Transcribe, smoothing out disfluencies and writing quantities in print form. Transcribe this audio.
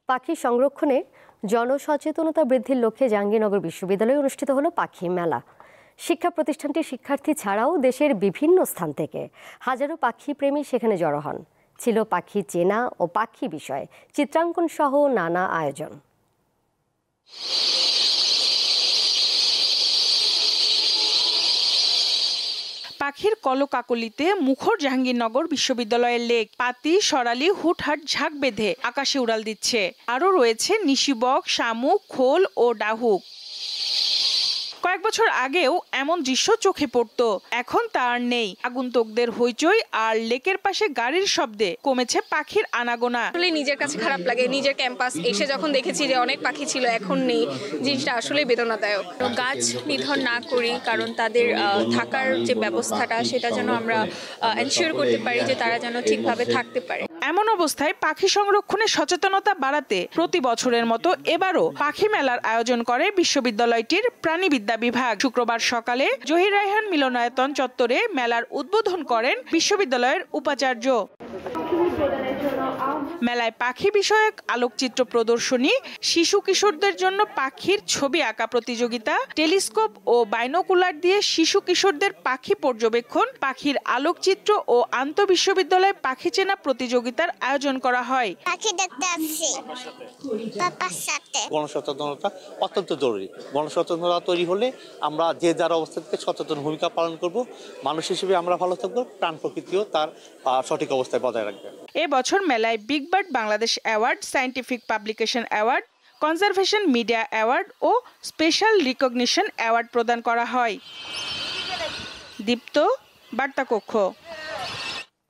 পাখি সংরক্ষণে জনসচেতনতা বৃদ্ধির লক্ষ্যে জাহাঙ্গীরনগর বিশ্ববিদ্যালয়ে অনুষ্ঠিত হলো পাখি মেলা। শিক্ষা প্রতিষ্ঠানটির শিক্ষার্থী ছাড়াও দেশের বিভিন্ন স্থান থেকে হাজারো পাখি প্রেমী সেখানে জড়ো হন। ছিল পাখি চেনা ও পাখি বিষয়ে চিত্রাঙ্কন সহ নানা আয়োজন। পাখির কলকাকলিতে মুখর জাহাঙ্গীরনগর বিশ্ববিদ্যালয়ের লেক। পাতি, সরালি হুটহাট ঝাঁক বেঁধে আকাশে উড়াল দিচ্ছে। আরও রয়েছে নিশিবক, শামুক, খোল ও ডাহুক। কয়েক বছর আগেও এমন দৃশ্য চোখে পড়তো, এখন তা আর নেই। আগন্তুকদের হইচই আর লেকের পাশে গাড়ির শব্দে কমেছে পাখির আনাগোনা। আসলে নিজের কাছে খারাপ লাগে, নিজের ক্যাম্পাস এসে যখন দেখেছি যে অনেক পাখি ছিল এখন নেই, জিনিসটা আসলে বেদনাদায়ক। গাছ নিধন না করি, কারণ তাদের থাকার যে ব্যবস্থাটা সেটা যেন আমরা এনশিওর করতে পারি যে তারা যেন ঠিকভাবে থাকতে পারে। এমন অবস্থায় পাখি সংরক্ষণে সচেতনতা বাড়াতে প্রতি বছরের মতো এবারও পাখি মেলার আয়োজন করে বিশ্ববিদ্যালয়টির প্রাণীবিদ্যা বিভাগ। শুক্রবার সকালে জহির রায়হান মিলনায়তন চত্বরে মেলার উদ্বোধন করেন বিশ্ববিদ্যালয়ের উপাচার্য। মেলায় পাখি বিষয়ক আলোকচিত্র প্রদর্শনী, শিশু কিশোরদের জন্য পাখির ছবি আঁকা প্রতিযোগিতা, টেলিস্কোপ ও বাইনোকুলার দিয়ে শিশু কিশোরদের পাখি পর্যবেক্ষণ, পাখির আলোকচিত্র ও আন্তঃবিশ্ববিদ্যালয় পাখি চেনা প্রতিযোগিতার আয়োজন করা হয়। পাখি দেখতে আসছি পাপার সাথে। গণসচেতনতা অত্যন্ত জরুরি। গণসচেতনতা তৈরি হলে আমরা যে যার অবস্থা থেকে সচেতন ভূমিকা পালন করব। মানুষ হিসেবে আমরা ভালো থাকবো, প্রাণ প্রকৃতিও তার সঠিক অবস্থায় বজায় রাখবে। এবছর মেলায় big bird Bangladesh award, scientific publication award, conservation media award ও স্পেশাল রিকগনিশন অ্যাওয়ার্ড প্রদান করা হয়। দীপ্ত, বার্তা কক্ষ।